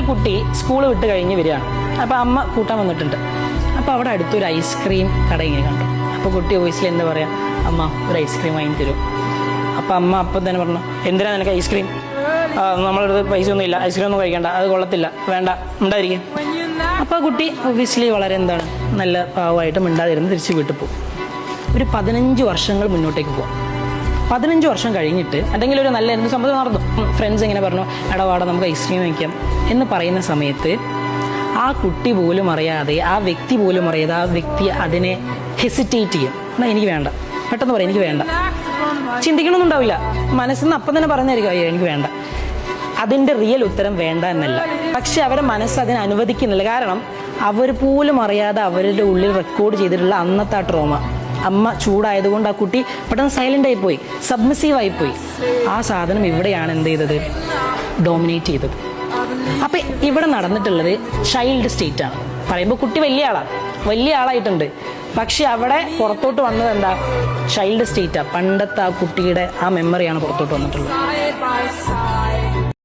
കുട്ടി സ്കൂൾ വിട്ട് കഴിഞ്ഞ് വരികയാണ്. അപ്പോൾ അമ്മ കൂട്ടാൻ വന്നിട്ടുണ്ട്. അപ്പോൾ അവിടെ അടുത്തൊരു ഐസ്ക്രീം കട ഇങ്ങനെ കണ്ടു. അപ്പോൾ കുട്ടി വോയിസിൽ എന്താ പറയുക, അമ്മ ഒരു ഐസ്ക്രീം വാങ്ങി തരും. അപ്പോൾ അമ്മ അപ്പം തന്നെ പറഞ്ഞു, എന്തിനാ നിനക്ക് ഐസ്ക്രീം? നമ്മളടുത്ത് പൈസ ഒന്നും ഇല്ല, ഐസ്ക്രീം ഒന്നും കഴിക്കണ്ട, അത് കൊള്ളത്തില്ല, വേണ്ട, ഉണ്ടായിരിക്കും. അപ്പോൾ കുട്ടി ഒബ്വിയസ്ലി വളരെ എന്താണ് നല്ല പാവമായിട്ട് മിണ്ടാതിരുന്ന് തിരിച്ച് വീട്ടിൽ പോകും. ഒരു 15 വർഷങ്ങൾ മുന്നോട്ടേക്ക് പോകാം. 15 വർഷം കഴിഞ്ഞിട്ട് എന്തെങ്കിലും ഒരു നല്ല എന്ത് സംഭവം നടന്നു. ഫ്രണ്ട്സ് ഇങ്ങനെ പറഞ്ഞു, എടവാട നമുക്ക് ഐസ്ക്രീം വയ്ക്കാം എന്ന് പറയുന്ന സമയത്ത് ആ കുട്ടി പോലും അറിയാതെ, ആ വ്യക്തി പോലും അറിയാതെ ആ വ്യക്തി അതിനെ ഹെസിറ്റേറ്റ് ചെയ്യും. എന്നാൽ എനിക്ക് വേണ്ട, പെട്ടെന്ന് പറയും എനിക്ക് വേണ്ട. ചിന്തിക്കണമെന്നും ഉണ്ടാവില്ല, മനസ്സിൽ നിന്ന് അപ്പം തന്നെ പറഞ്ഞായിരിക്കും അയ്യോ എനിക്ക് വേണ്ട. അതിൻ്റെ റിയൽ ഉത്തരം വേണ്ട എന്നല്ല, പക്ഷെ അവരെ മനസ്സ് അതിനെ അനുവദിക്കുന്നില്ല. കാരണം അവർ പോലും അറിയാതെ അവരുടെ ഉള്ളിൽ റെക്കോർഡ് ചെയ്തിട്ടുള്ള അന്നത്തെ ആ ട്രോമ. അമ്മ ചൂടായതുകൊണ്ട് ആ കുട്ടി പെട്ടെന്ന് സൈലൻ്റ് ആയിപ്പോയി, സബ്മിസീവ് ആയിപ്പോയി. ആ സാധനം ഇവിടെയാണ് എന്ത് ചെയ്തത്, ഡോമിനേറ്റ് ചെയ്തത്. അപ്പം ഇവിടെ നടന്നിട്ടുള്ളത് ചൈൽഡ് സ്റ്റേറ്റ് ആണ്. പറയുമ്പോൾ കുട്ടി വലിയ ആളായിട്ടുണ്ട്, പക്ഷെ അവിടെ പുറത്തോട്ട് വന്നത് എന്താ, ചൈൽഡ് സ്റ്റേറ്റാണ്. പണ്ടത്തെ ആ കുട്ടിയുടെ ആ മെമ്മറിയാണ് പുറത്തോട്ട് വന്നിട്ടുള്ളത്.